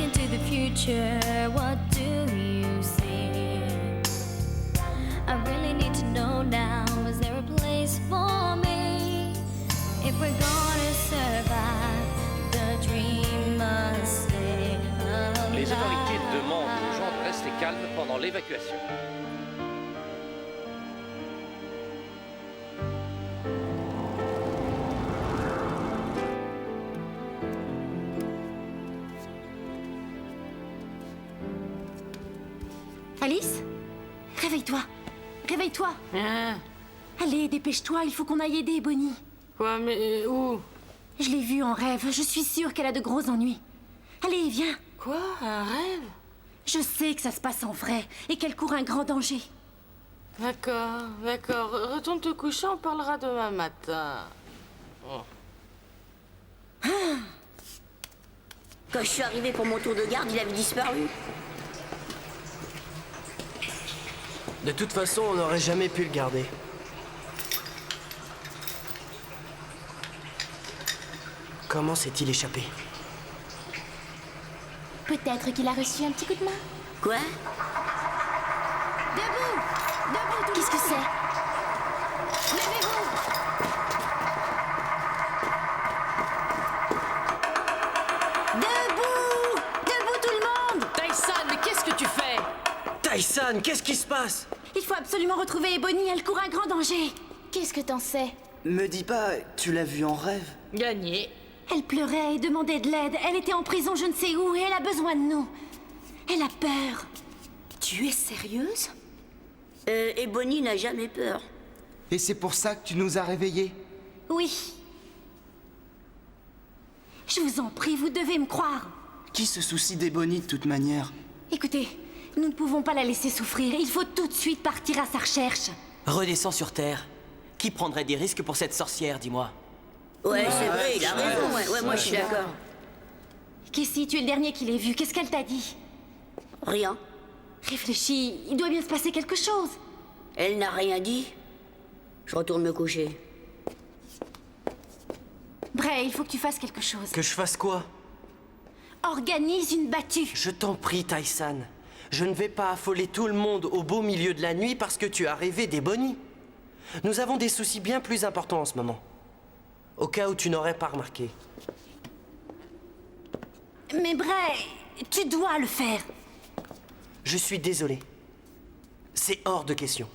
into the future, what do you see? I really need to know now, is there a place for me? If we're gonna survive, the dream must stay alive. Les autorités demandent aux gens de rester calmes pendant l'évacuation. Alice? Réveille-toi. Réveille-toi. Allez, dépêche-toi, il faut qu'on aille aider Bonnie. Quoi, mais où? Je l'ai vue en rêve, je suis sûre qu'elle a de gros ennuis. Allez, viens. Quoi? Un rêve? Je sais que ça se passe en vrai et qu'elle court un grand danger. D'accord, d'accord. Retourne te coucher, on parlera demain matin. Quand je suis arrivée pour mon tour de garde, il avait disparu. De toute façon, on n'aurait jamais pu le garder. Comment s'est-il échappé? Peut-être qu'il a reçu un petit coup de main. Quoi? Debout! Debout, qu'est-ce que c'est? Levez-vous! Debout! Debout tout le monde! Tyson, mais qu'est-ce que tu fais? Tyson, qu'est-ce qui se passe? Il faut absolument retrouver Bonnie, elle court un grand danger. Qu'est-ce que t'en sais? Me dis pas, tu l'as vue en rêve? Gagné. Elle pleurait et demandait de l'aide. Elle était en prison je ne sais où et elle a besoin de nous. Elle a peur. Tu es sérieuse? Et Bonnie n'a jamais peur. Et c'est pour ça que tu nous as réveillés? Oui. Je vous en prie, vous devez me croire. Qui se soucie des Bonnie de toute manière? Écoutez, nous ne pouvons pas la laisser souffrir. Il faut tout de suite partir à sa recherche. Redescends sur Terre. Qui prendrait des risques pour cette sorcière, dis-moi? Ouais, c'est vrai, il a raison. Ouais, moi je suis d'accord. Cassie, tu es le dernier qui l'ait vue. Qu'est-ce qu'elle t'a dit? Rien. Réfléchis, il doit bien se passer quelque chose. Elle n'a rien dit. Je retourne me coucher. Bray, il faut que tu fasses quelque chose. Que je fasse quoi? Organise une battue. Je t'en prie, Tyson. Je ne vais pas affoler tout le monde au beau milieu de la nuit parce que tu as rêvé des Bonnie. Nous avons des soucis bien plus importants en ce moment. Au cas où tu n'aurais pas remarqué. Mais Bray, tu dois le faire. Je suis désolé. C'est hors de question.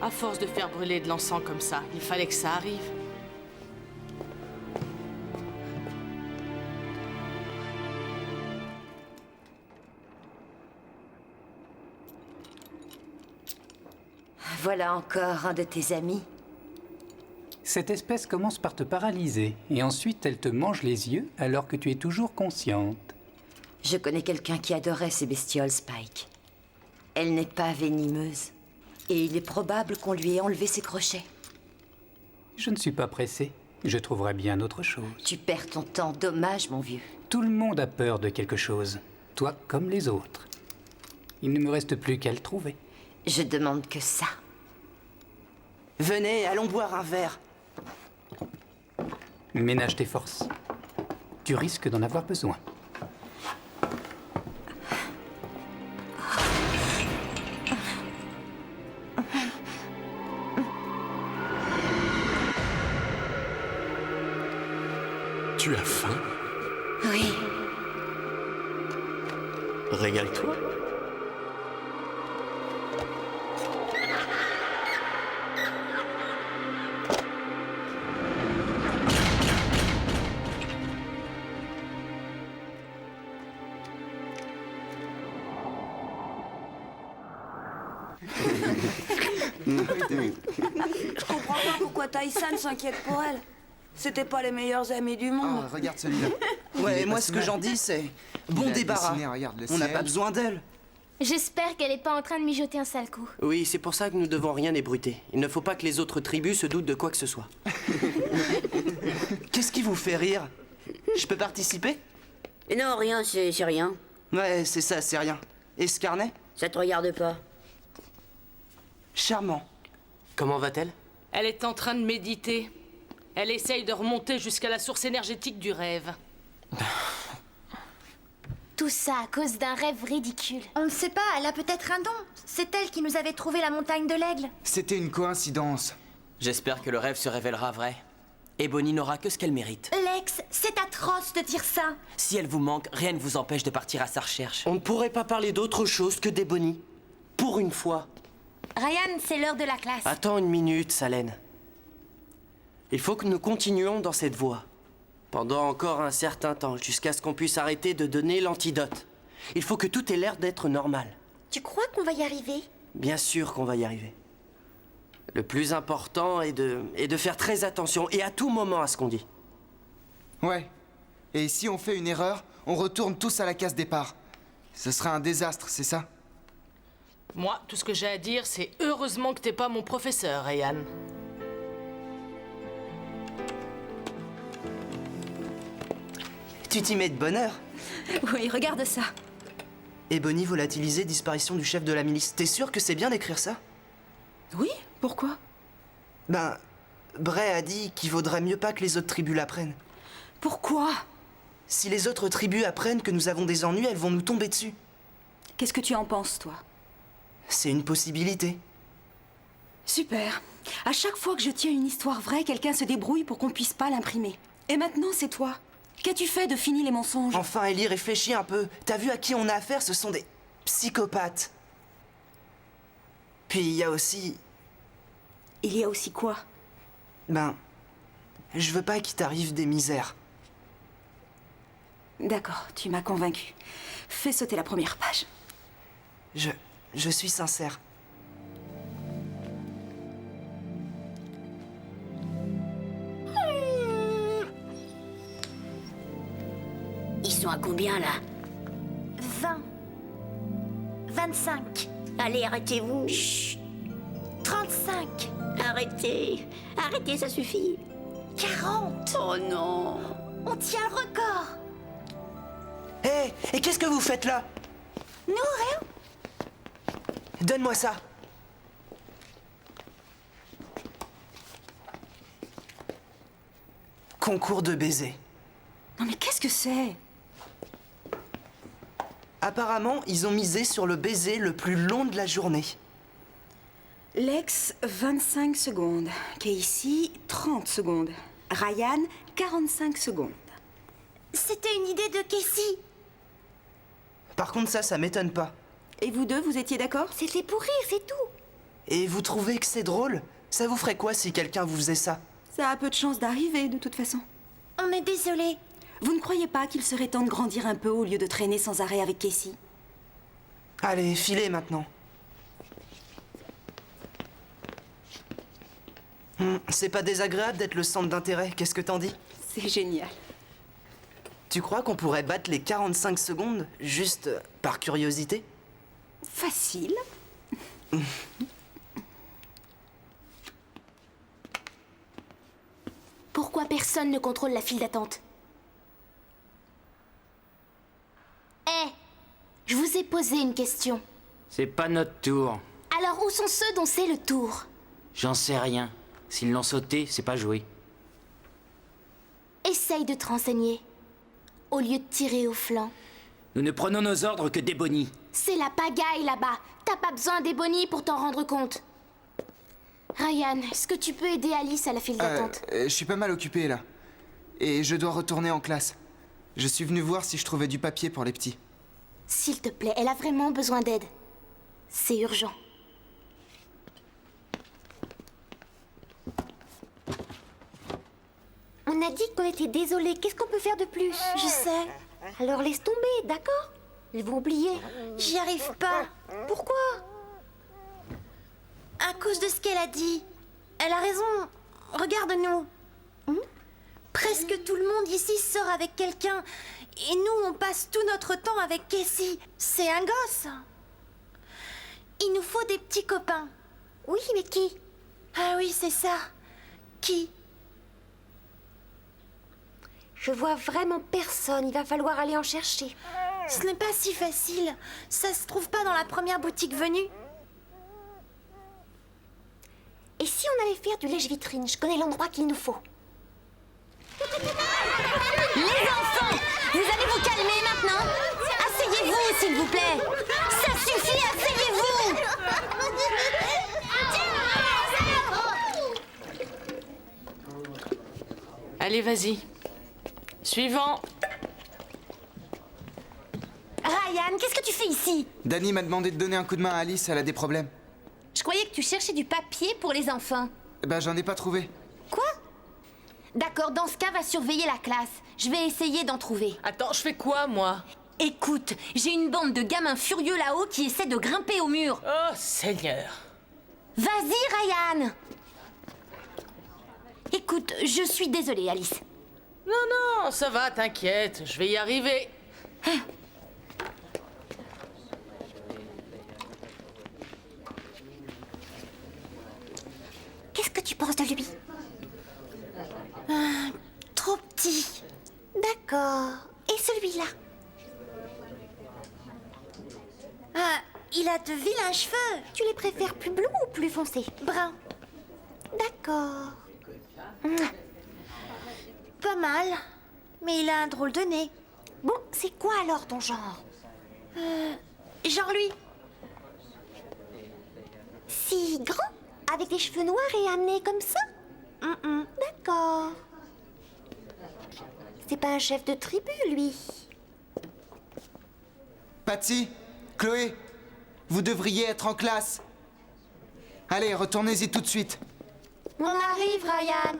À force de faire brûler de l'encens comme ça, il fallait que ça arrive. Voilà encore un de tes amis. Cette espèce commence par te paralyser, et ensuite elle te mange les yeux alors que tu es toujours consciente. Je connais quelqu'un qui adorait ces bestioles, Spike. Elle n'est pas venimeuse, et il est probable qu'on lui ait enlevé ses crochets. Je ne suis pas pressé. Je trouverai bien autre chose. Tu perds ton temps, dommage, mon vieux. Tout le monde a peur de quelque chose. Toi comme les autres. Il ne me reste plus qu'à le trouver. Je demande que ça. Venez, allons boire un verre. Ménage tes forces. Tu risques d'en avoir besoin. Tu as faim? Oui. Régale-toi. Je comprends pas pourquoi Tyson s'inquiète pour elle. C'était pas les meilleurs amis du monde. Oh, regarde celui-là. Ouais, moi ce que j'en dis c'est... Bon débarras. On n'a pas besoin d'elle. J'espère qu'elle est pas en train de mijoter un sale coup. Oui, c'est pour ça que nous ne devons rien ébruiter. Il ne faut pas que les autres tribus se doutent de quoi que ce soit. Qu'est-ce qui vous fait rire? Je peux participer? Non, rien, c'est rien. Ouais, c'est ça, c'est rien. Et ce carnet? Ça te regarde pas. Je Charmant. Comment va-t-elle? Elle est en train de méditer. Elle essaye de remonter jusqu'à la source énergétique du rêve. Tout ça à cause d'un rêve ridicule. On ne sait pas, elle a peut-être un don. C'est elle qui nous avait trouvé la montagne de l'aigle. C'était une coïncidence. J'espère que le rêve se révélera vrai. Et Bonnie n'aura que ce qu'elle mérite. Lex, c'est atroce de dire ça. Si elle vous manque, rien ne vous empêche de partir à sa recherche. On ne pourrait pas parler d'autre chose que des Bonnie. Pour une fois. Ryan, c'est l'heure de la classe. Attends une minute, Salène. Il faut que nous continuions dans cette voie. Pendant encore un certain temps, jusqu'à ce qu'on puisse arrêter de donner l'antidote. Il faut que tout ait l'air d'être normal. Tu crois qu'on va y arriver? Bien sûr qu'on va y arriver. Le plus important est de faire très attention, et à tout moment à ce qu'on dit. Ouais. Et si on fait une erreur, on retourne tous à la case départ. Ce sera un désastre, c'est ça? Moi, tout ce que j'ai à dire, c'est heureusement que t'es pas mon professeur, Ryan. Tu t'y mets de bonne heure. Oui, regarde ça. Ebony volatilisée, disparition du chef de la milice. T'es sûr que c'est bien d'écrire ça? Oui, pourquoi? Ben, Bray a dit qu'il vaudrait mieux pas que les autres tribus l'apprennent. Pourquoi? Si les autres tribus apprennent que nous avons des ennuis, elles vont nous tomber dessus. Qu'est-ce que tu en penses, toi? C'est une possibilité. Super. À chaque fois que je tiens une histoire vraie, quelqu'un se débrouille pour qu'on puisse pas l'imprimer. Et maintenant, c'est toi. Qu'as-tu fait de fini les mensonges? Enfin, Ellie, réfléchis un peu. T'as vu à qui on a affaire? Ce sont des psychopathes. Puis il y a aussi... Il y a aussi quoi? Ben, je veux pas qu'il t'arrive des misères. D'accord, tu m'as convaincu. Fais sauter la première page. Je suis sincère. Ils sont à combien, là? 20. 25. Allez, arrêtez-vous. Chut. 35. Arrêtez. Arrêtez, ça suffit. 40. Oh non. On tient le record. Hé, et qu'est-ce que vous faites là? Nous, rien. Donne-moi ça. Concours de baisers. Non mais qu'est-ce que c'est? Apparemment, ils ont misé sur le baiser le plus long de la journée. Lex, 25 secondes. Casey, 30 secondes. Ryan, 45 secondes. C'était une idée de Casey. Par contre, ça m'étonne pas. Et vous deux, vous étiez d'accord? C'était pour rire, c'est tout. Et vous trouvez que c'est drôle? Ça vous ferait quoi si quelqu'un vous faisait ça? Ça a peu de chance d'arriver, de toute façon. On est désolé. Vous ne croyez pas qu'il serait temps de grandir un peu au lieu de traîner sans arrêt avec Casey? Allez, filez maintenant. C'est pas désagréable d'être le centre d'intérêt, qu'est-ce que t'en dis? C'est génial. Tu crois qu'on pourrait battre les 45 secondes, juste par curiosité? Facile. Pourquoi personne ne contrôle la file d'attente? Hé, je vous ai posé une question. C'est pas notre tour. Alors où sont ceux dont c'est le tour? J'en sais rien. S'ils l'ont sauté, c'est pas joué. Essaye de te renseigner, au lieu de tirer au flanc. Nous ne prenons nos ordres que des bonnies. C'est la pagaille là-bas. T'as pas besoin des bonnies pour t'en rendre compte. Ryan, est-ce que tu peux aider Alice à la file d'attente? Je suis pas mal occupé là. Et je dois retourner en classe. Je suis venu voir si je trouvais du papier pour les petits. S'il te plaît, elle a vraiment besoin d'aide. C'est urgent. On a dit qu'on était désolés. Qu'est-ce qu'on peut faire de plus? Je sais. Alors laisse tomber, d'accord? Ils vont oublier. J'y arrive pas. Pourquoi? À cause de ce qu'elle a dit. Elle a raison. Regarde-nous. Presque tout le monde ici sort avec quelqu'un. Et nous, on passe tout notre temps avec Casey. C'est un gosse. Il nous faut des petits copains. Oui, mais qui? Ah oui, c'est ça. Qui? Je vois vraiment personne. Il va falloir aller en chercher. Ce n'est pas si facile. Ça se trouve pas dans la première boutique venue. si on allait faire du lèche-vitrine? Je connais l'endroit qu'il nous faut. Les enfants, vous allez vous calmer maintenant? Asseyez-vous, s'il vous plaît. Ça suffit, asseyez-vous. Allez, vas-y. Suivant. Ryan, qu'est-ce que tu fais ici? Danny m'a demandé de donner un coup de main à Alice, elle a des problèmes. Je croyais que tu cherchais du papier pour les enfants. Ben, j'en ai pas trouvé. Quoi? D'accord, dans ce cas, va surveiller la classe. Je vais essayer d'en trouver. Attends, je fais quoi, moi? Écoute, j'ai une bande de gamins furieux là-haut qui essaient de grimper au mur. Oh, Seigneur. Vas-y, Ryan. Écoute, je suis désolée, Alice. Non, ça va, t'inquiète, je vais y arriver. Qu'est-ce que tu penses de lui? Trop petit. D'accord. Et celui-là? Il a de vilains cheveux. Tu les préfères plus blonds ou plus foncés? Bruns. D'accord. Pas mal. Mais il a un drôle de nez. Bon, c'est quoi alors ton genre? Genre lui. Si grand? Avec des cheveux noirs et un nez comme ça? D'accord. C'est pas un chef de tribu, lui. Patsy, Chloé, vous devriez être en classe. Allez, retournez-y tout de suite. On arrive, Ryan.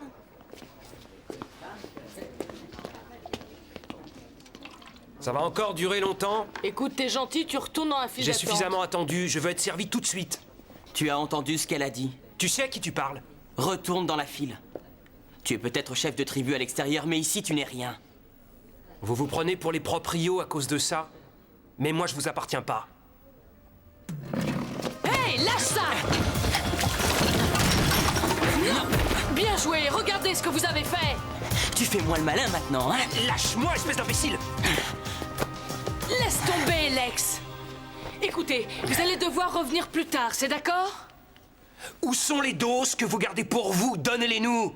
Ça va encore durer longtemps? Écoute, t'es gentil, tu retournes dans la file J'ai d'attente. suffisamment attendu, je veux être servi tout de suite. Tu as entendu ce qu'elle a dit. Tu sais à qui tu parles? Retourne dans la file. Tu es peut-être chef de tribu à l'extérieur, mais ici tu n'es rien. Vous vous prenez pour les proprios à cause de ça? Mais moi je vous appartiens pas. Hey, lâche ça! Non. Bien joué, regardez ce que vous avez fait! Tu fais moins le malin maintenant, hein? Lâche-moi, espèce d'imbécile! Laisse tomber, Lex! Écoutez, vous allez devoir revenir plus tard, c'est d'accord? Où sont les doses que vous gardez pour vous? Donnez-les-nous!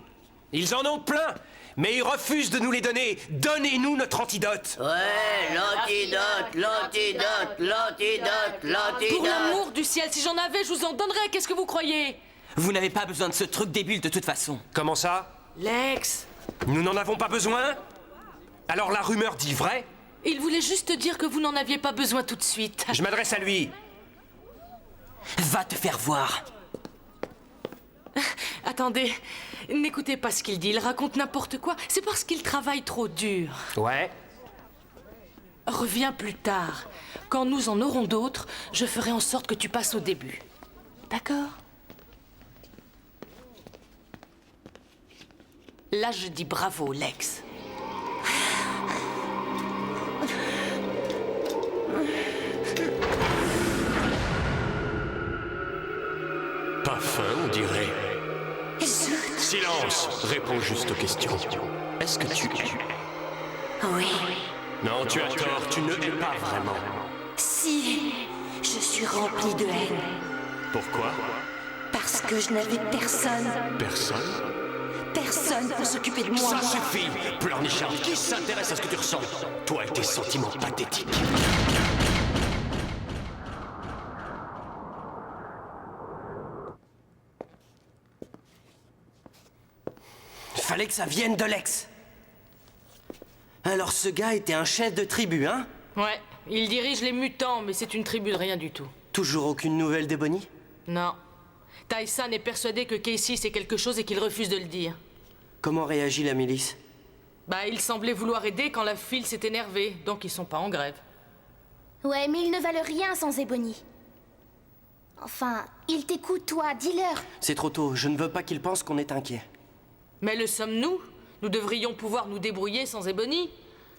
Ils en ont plein, mais ils refusent de nous les donner. Donnez-nous notre antidote! Ouais, l'antidote. Pour l'amour du ciel, si j'en avais, je vous en donnerais, qu'est-ce que vous croyez? Vous n'avez pas besoin de ce truc débile de toute façon. Comment ça? Lex! Nous n'en avons pas besoin? Alors la rumeur dit vrai? Il voulait juste dire que vous n'en aviez pas besoin tout de suite. Je m'adresse à lui. Va te faire voir. Attendez, n'écoutez pas ce qu'il dit, il raconte n'importe quoi. C'est parce qu'il travaille trop dur. Ouais. Reviens plus tard. Quand nous en aurons d'autres, je ferai en sorte que tu passes au début. D'accord? Là, je dis bravo, Lex. Pas faim, on dirait. Silence! Réponds juste aux questions. Est-ce que tu... Oui. Non, tu as tort, tu ne hais pas vraiment. Si, je suis remplie de haine. Pourquoi? Parce que je n'avais personne. Personne? Personne pour s'occuper de moi. Ça suffit! Pleurnicharde, qui s'intéresse à ce que tu ressens? Toi et tes sentiments pathétiques. Fallait que ça vienne de Lex. Alors ce gars était un chef de tribu, hein? Ouais, il dirige les mutants, mais c'est une tribu de rien du tout. Toujours aucune nouvelle des Bonnie? Non. Tyson est persuadé que Casey sait quelque chose et qu'il refuse de le dire. Comment réagit la milice? Bah, il semblait vouloir aider quand la file s'est énervée, donc ils sont pas en grève. Ouais, mais ils ne valent rien sans Ebony. Enfin, ils t'écoutent, toi, dis-leur. C'est trop tôt, je ne veux pas qu'ils pensent qu'on est inquiet. Mais le sommes-nous? Nous devrions pouvoir nous débrouiller sans Ebony.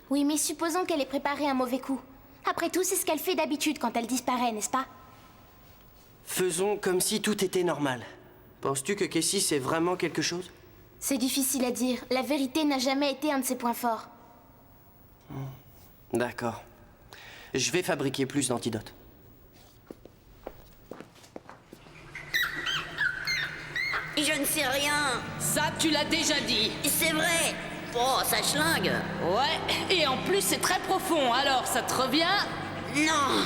Oui, mais supposons qu'elle ait préparé un mauvais coup. Après tout, c'est ce qu'elle fait d'habitude quand elle disparaît, n'est-ce pas? Faisons comme si tout était normal. Penses-tu que Casey sait vraiment quelque chose? C'est difficile à dire. La vérité n'a jamais été un de ses points forts. D'accord. Je vais fabriquer plus d'antidotes. Je ne sais rien. Ça, tu l'as déjà dit. C'est vrai. Oh, ça schlingue. Ouais, et en plus, c'est très profond. Alors, ça te revient? Non.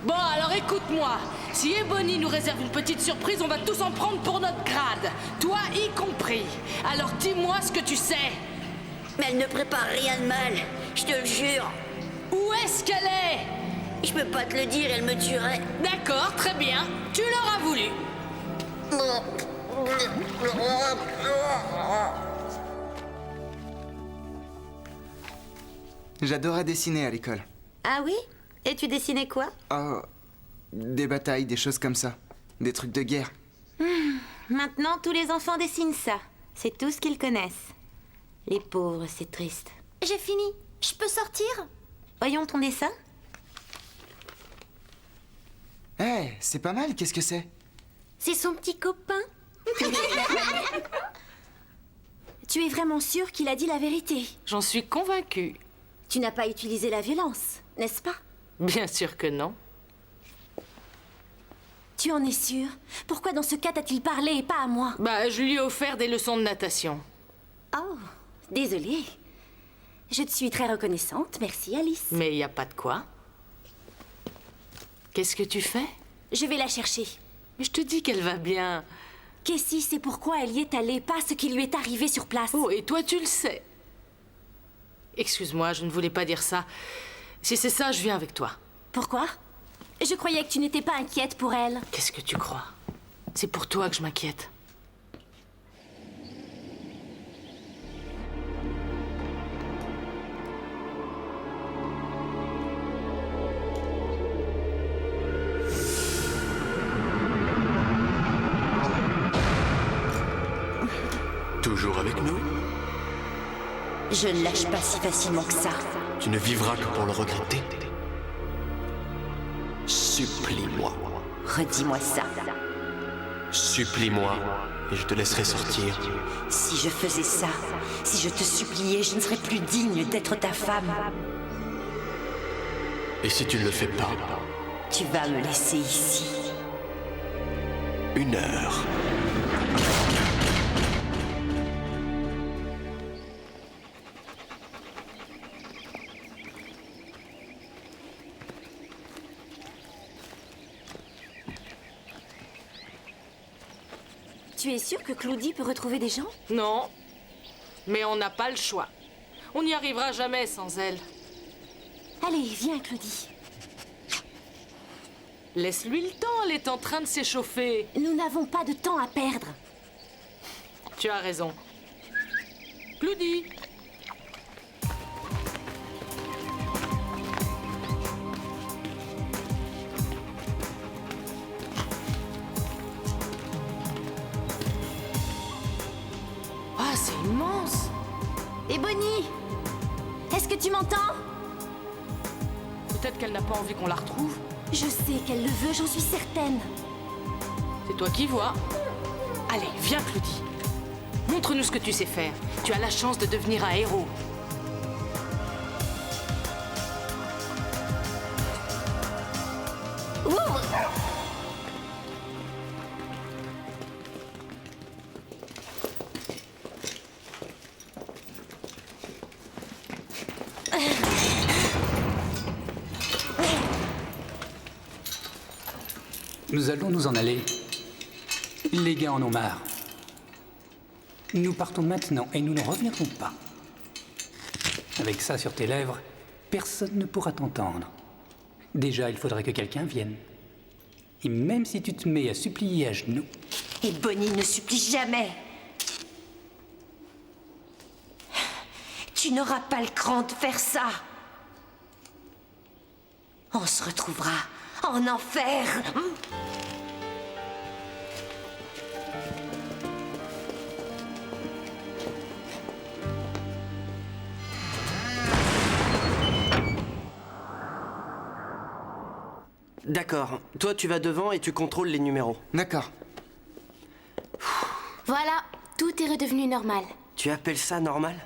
Bon, alors écoute-moi. Si Ebony nous réserve une petite surprise, on va tous en prendre pour notre grade. Toi y compris. Alors dis-moi ce que tu sais. Mais elle ne prépare rien de mal. Je te le jure. Où est-ce qu'elle est? Je peux pas te le dire, elle me tuerait. D'accord, très bien. Tu l'auras voulu. J'adorais dessiner à l'école. Ah oui? Et tu dessinais quoi? Oh, des batailles, des choses comme ça. Des trucs de guerre. Maintenant, tous les enfants dessinent ça. C'est tout ce qu'ils connaissent. Les pauvres, c'est triste. J'ai fini. Je peux sortir? Voyons ton dessin. Eh, c'est pas mal, qu'est-ce que c'est? C'est son petit copain. Tu es vraiment sûr qu'il a dit la vérité? J'en suis convaincue. Tu n'as pas utilisé la violence, n'est-ce pas? Bien sûr que non. Tu en es sûr? Pourquoi dans ce cas t'a-t-il parlé et pas à moi? Bah, je lui ai offert des leçons de natation. Oh, désolée. Je te suis très reconnaissante, merci Alice. Mais il n'y a pas de quoi. Qu'est-ce que tu fais? Je vais la chercher. Mais je te dis qu'elle va bien. Cassie sait pourquoi elle y est allée, pas ce qui lui est arrivé sur place. Oh, et toi tu le sais. Excuse-moi, je ne voulais pas dire ça. Si c'est ça, je viens avec toi. Pourquoi? Je croyais que tu n'étais pas inquiète pour elle. Qu'est-ce que tu crois? C'est pour toi que je m'inquiète. Toujours avec nous? Je ne lâche pas si facilement que ça. Tu ne vivras que pour le regretter. Supplie-moi. Redis-moi ça. Supplie-moi, et je te laisserai sortir. Si je faisais ça, si je te suppliais, je ne serais plus digne d'être ta femme. Et si tu ne le fais pas? Tu vas me laisser ici. 1 heure. Tu es sûre que Claudie peut retrouver des gens? Non, mais on n'a pas le choix. On n'y arrivera jamais sans elle. Allez, viens Claudie. Laisse-lui le temps, elle est en train de s'échauffer. Nous n'avons pas de temps à perdre. Tu as raison. Claudie! Ah, c'est immense! Et Bonnie, est-ce que tu m'entends? Peut-être qu'elle n'a pas envie qu'on la retrouve. Je sais qu'elle le veut, j'en suis certaine. C'est toi qui vois. Allez, viens Claudie. Montre-nous ce que tu sais faire. Tu as la chance de devenir un héros. Nous allons nous en aller. Les gars en ont marre. Nous partons maintenant et nous ne reviendrons pas. Avec ça sur tes lèvres, personne ne pourra t'entendre. Déjà, il faudrait que quelqu'un vienne. Et même si tu te mets à supplier à genoux... Et Bonnie ne supplie jamais. Tu n'auras pas le cran de faire ça. On se retrouvera en enfer. D'accord. Toi, tu vas devant et tu contrôles les numéros. D'accord. Voilà, tout est redevenu normal. Tu appelles ça normal?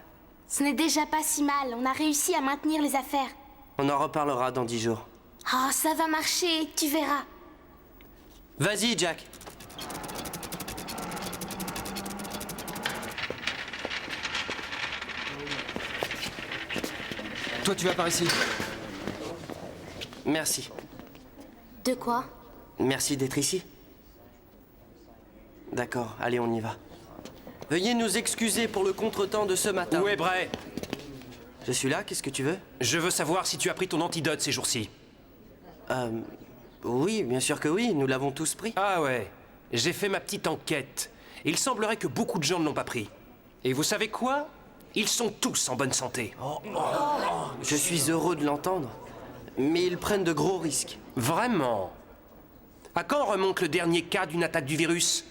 Ce n'est déjà pas si mal, on a réussi à maintenir les affaires. On en reparlera dans 10 jours. Oh, ça va marcher, tu verras. Vas-y, Jack. Toi, tu vas par ici. Merci. De quoi? Merci d'être ici. D'accord, allez, on y va. Veuillez nous excuser pour le contretemps de ce matin. Où est Bray? Je suis là, qu'est-ce que tu veux? Je veux savoir si tu as pris ton antidote ces jours-ci. Oui, bien sûr que oui, nous l'avons tous pris. Ah ouais, j'ai fait ma petite enquête. Il semblerait que beaucoup de gens ne l'ont pas pris. Et vous savez quoi? Ils sont tous en bonne santé. Je suis heureux de l'entendre. Mais ils prennent de gros risques. Vraiment? À quand remonte le dernier cas d'une attaque du virus?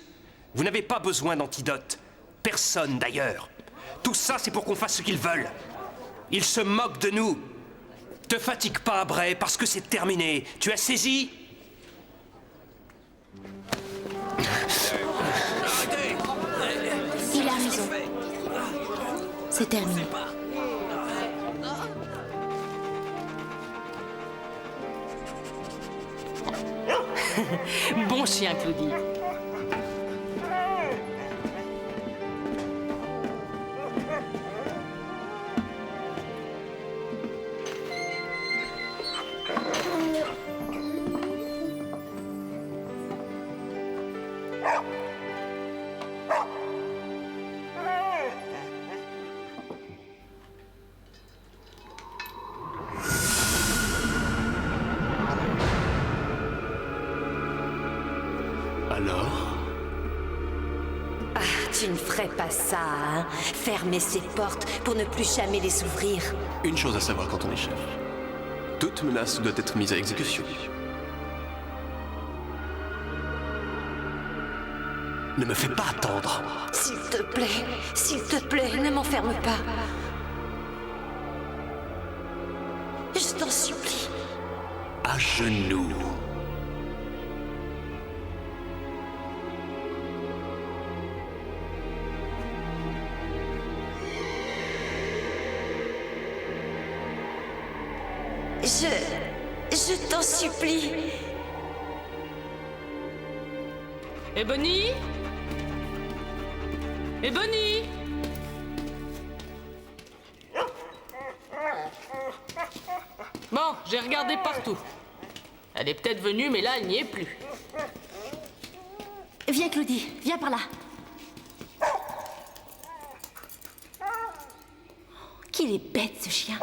Vous n'avez pas besoin d'antidote. Personne d'ailleurs. Tout ça, c'est pour qu'on fasse ce qu'ils veulent. Ils se moquent de nous. Te fatigue pas, Bray, parce que c'est terminé. Tu as saisi? Il a raison. C'est terminé. Bon chien, Claudie. Alors? Ah, tu ne ferais pas ça, hein? Fermer ces portes pour ne plus jamais les ouvrir. Une chose à savoir quand on est chef. Toute menace doit être mise à exécution. Ne me fais pas attendre. S'il te plaît, ne m'enferme pas. Je t'en supplie. À genoux. Je t'en supplie. Ebony? Ebony? Bon, j'ai regardé partout. Elle est peut-être venue, mais là, elle n'y est plus. Viens, Claudie, viens par là. Qu'il est bête, ce chien.